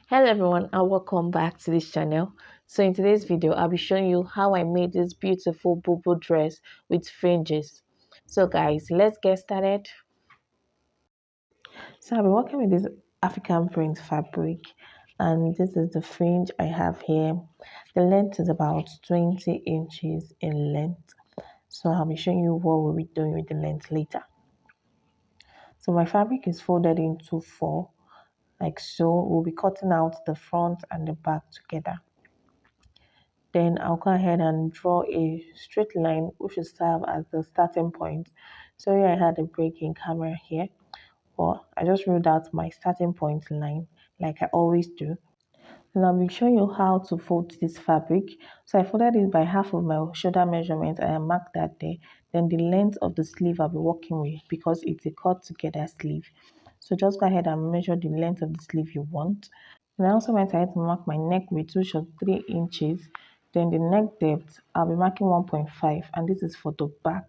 Hello everyone and welcome back to this channel. So in today's video I'll be showing you how I made this beautiful bubu dress with fringes. So guys, let's get started. So I'll be working with this African print fabric, and this is the fringe I have here. The length is about 20 inches in length. So I'll be showing you what we'll be doing with the length later. So my fabric is folded into four like so. We'll be cutting out the front and the back together. Then I'll go ahead and draw a straight line which will serve as the starting point. Sorry, I had a break in camera here, but I just wrote out my starting point line like I always do. And I'll be showing you how to fold this fabric. So I folded it by half of my shoulder measurement and I marked that there. Then the length of the sleeve I'll be working with because it's a cut together sleeve. So just go ahead and measure the length of the sleeve you want. And I also went ahead to mark my neck width, which was 3 inches. Then the neck depth, I'll be marking 1.5, and this is for the back.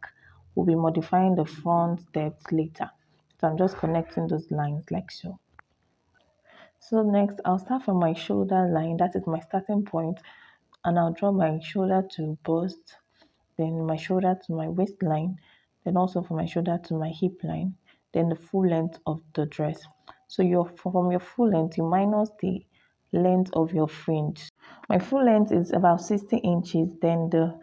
We'll be modifying the front depth later. So I'm just connecting those lines like so. So next, I'll start from my shoulder line, that is my starting point, and I'll draw my shoulder to bust, then my shoulder to my waistline, then also from my shoulder to my hip line, then the full length of the dress. So from your full length, you minus the length of your fringe. My full length is about 60 inches, then the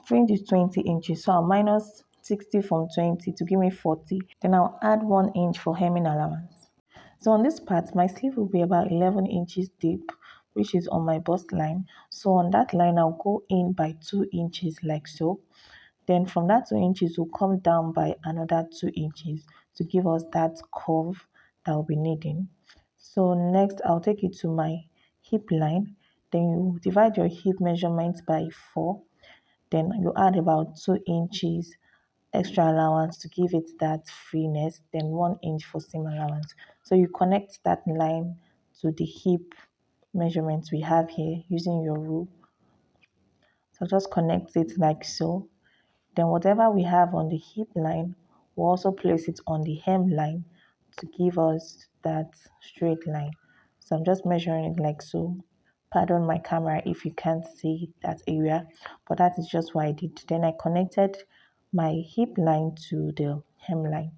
fringe is 20 inches. So I'll minus 60 from 20 to give me 40. Then I'll add 1 inch for hemming allowance. So on this part, my sleeve will be about 11 inches deep, which is on my bust line. So on that line, I'll go in by 2 inches like so. Then from that 2 inches, we'll come down by another 2 inches to give us that curve that we'll be needing. So next, I'll take it to my hip line. Then you divide your hip measurement by 4. Then you add about 2 inches extra allowance to give it that freeness, then 1 inch for seam allowance. So you connect that line to the hip measurements we have here using your rule. So just connect it like so. Then whatever we have on the hip line, we'll also place it on the hem line to give us that straight line. So I'm just measuring it like so. Pardon my camera if you can't see that area, but that is just what I did. Then I connected my hip line to the hem line.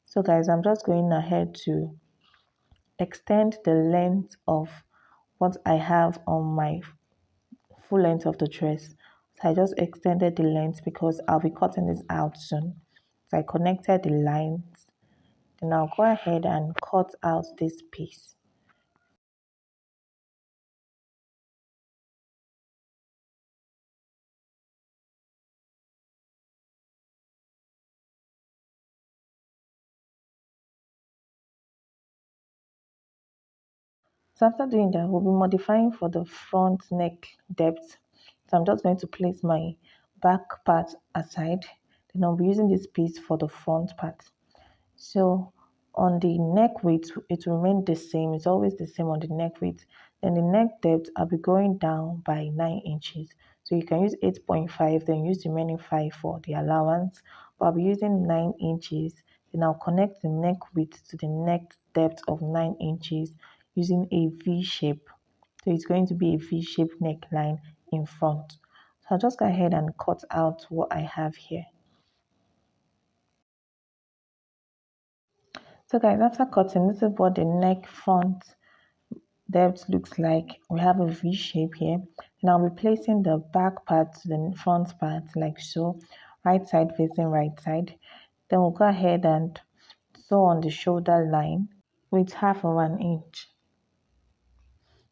So guys, I'm just going ahead to extend the length of what I have on my full length of the dress. So I just extended the length because I'll be cutting this out soon. So I connected the lines. Then I'll go ahead and cut out this piece. So after doing that, we'll be modifying for the front neck depth. So I'm just going to place my back part aside. Then I'll be using this piece for the front part. So on the neck width, it will remain the same. It's always the same on the neck width. Then the neck depth, I'll be going down by 9 inches. So you can use 8.5, then use the remaining 5 for the allowance. But I'll be using 9 inches. Then I'll connect the neck width to the neck depth of 9 inches using a V shape. So it's going to be a V-shaped neckline in front. So I'll just go ahead and cut out what I have here. So guys, after cutting, this is what the neck front depth looks like. We have a V shape here. And I'll be placing the back part to the front part like so, right side facing right side. Then we'll go ahead and sew on the shoulder line with half of an inch.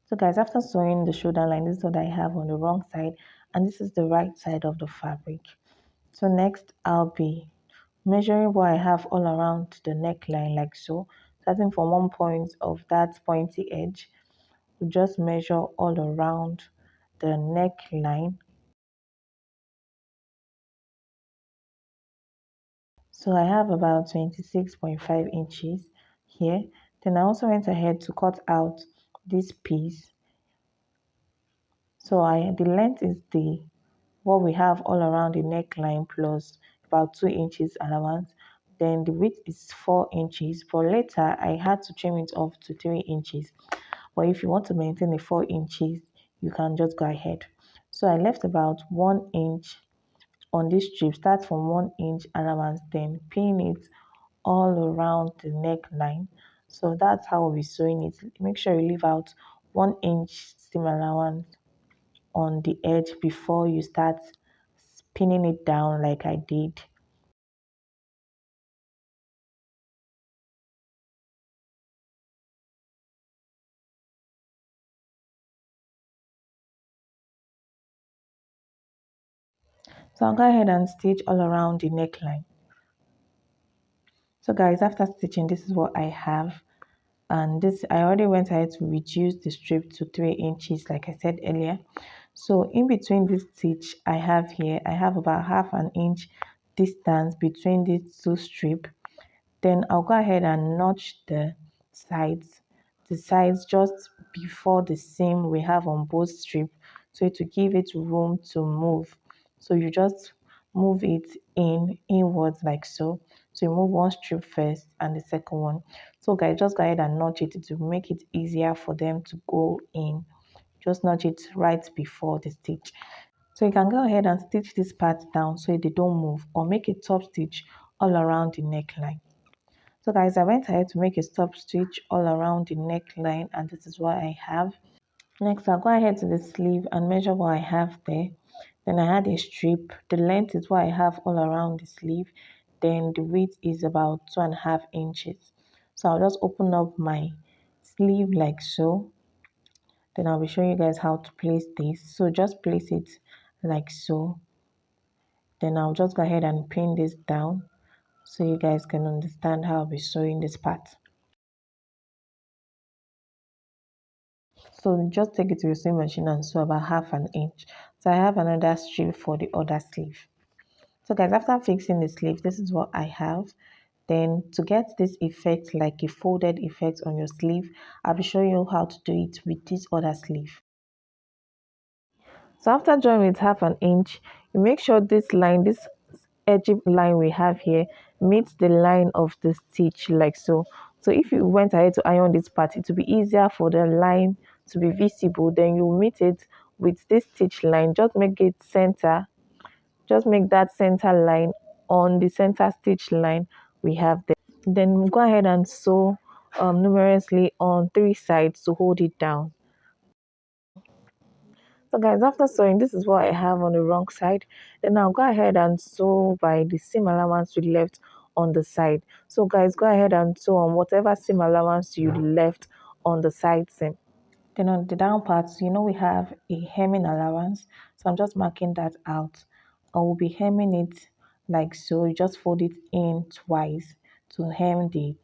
So guys, after sewing the shoulder line, this is what I have on the wrong side, and this is the right side of the fabric. So next, I'll be measuring what I have all around the neckline like so, starting from one point of that pointy edge. We just measure all around the neckline. So I have about 26.5 inches here. Then I also went ahead to cut out this piece. So the length is the what we have all around the neckline plus about 2 inches allowance. Then the width is 4 inches, but later I had to trim it off to 3 inches. But if you want to maintain a 4 inches, you can just go ahead. So I left about 1 inch on this strip. Start from 1 inch allowance, then pin it all around the neckline. So that's how we'll be sewing it. Make sure you leave out 1 inch seam allowance on the edge before you start pinning it down like I did. So I'll go ahead and stitch all around the neckline. So guys, after stitching, this is what I have. And this, I already went ahead to reduce the strip to 3 inches like I said earlier. So in between this stitch I have here, I have about half an inch distance between these two strips. Then I'll go ahead and notch the sides just before the seam we have on both strips, so to give it room to move. So you just move it inwards like so. So you move one strip first and the second one. So guys, just go ahead and notch it to make it easier for them to go in. Just notch it right before the stitch. So you can go ahead and stitch this part down so they don't move, or make a top stitch all around the neckline. So guys, I went ahead to make a stop stitch all around the neckline, and this is what I have. Next, I'll go ahead to the sleeve and measure what I have there. Then I had a strip. The length is what I have all around the sleeve. Then the width is about 2.5 inches. So I'll just open up my sleeve like so. Then I'll be showing you guys how to place this. So just place it like so. Then I'll just go ahead and pin this down so you guys can understand how I'll be sewing this part. So just take it to your sewing machine and sew about half an inch. So I have another strip for the other sleeve. So guys, after fixing the sleeve, this is what I have. Then to get this effect, like a folded effect on your sleeve, I'll be showing you how to do it with this other sleeve. So after drawing with half an inch, you make sure this line, this edgy line we have here, meets the line of the stitch like so. So if you went ahead to iron this part, it will be easier for the line to be visible. Then you meet it with this stitch line. Just make it center. Just make that center line on the center stitch line we have there. Then go ahead and sew numerously on 3 sides to hold it down. So guys, after sewing, this is what I have on the wrong side. Then I'll go ahead and sew by the seam allowance we left on the side. So guys, go ahead and sew on whatever seam allowance you left on the side seam. Then on the down parts, we have a hemming allowance. So I'm just marking that out. I will be hemming it like so. You just fold it in twice to hem the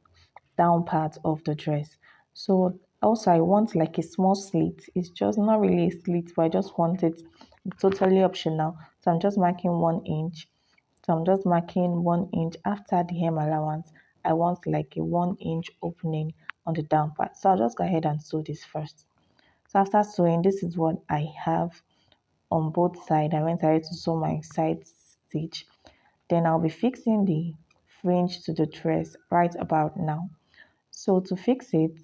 down part of the dress. So also I want like a small slit. It's just not really a slit, but I just want it totally optional. So I'm just marking 1 inch. So I'm just marking 1 inch after the hem allowance. I want like a 1 inch opening on the down part. So I'll just go ahead and sew this first. So after sewing, this is what I have on both sides. I went ahead to sew my side stitch. Then I'll be fixing the fringe to the dress right about now. So to fix it,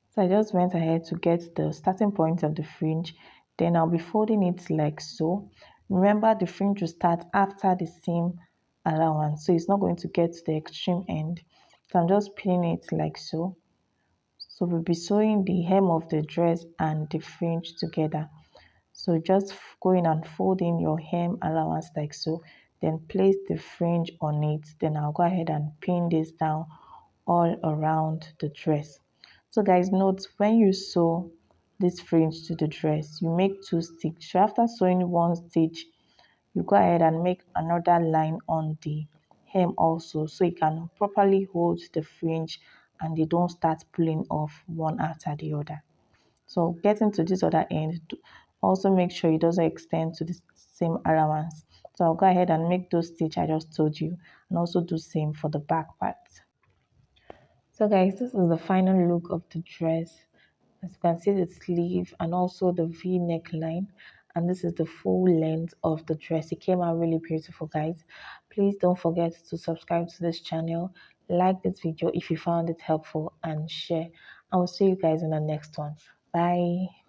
so I just went ahead to get the starting point of the fringe. Then I'll be folding it like so. Remember, the fringe will start after the seam allowance, so it's not going to get to the extreme end. So I'm just pinning it like so. So we'll be sewing the hem of the dress and the fringe together. So just go in and fold in your hem allowance like so, then place the fringe on it. Then I'll go ahead and pin this down all around the dress. So guys, note when you sew this fringe to the dress, you make 2 stitches. So after sewing 1 stitch, you go ahead and make another line on the hem also, so you can properly hold the fringe and they don't start pulling off one after the other. So getting to this other end, also make sure it doesn't extend to the same allowance. So I'll go ahead and make those stitch I just told you, and also do same for the back part. So guys, this is the final look of the dress. As you can see, the sleeve and also the V neckline, and this is the full length of the dress. It came out really beautiful, guys. Please don't forget to subscribe to this channel, like this video if you found it helpful, and share. I will see you guys in the next one. Bye.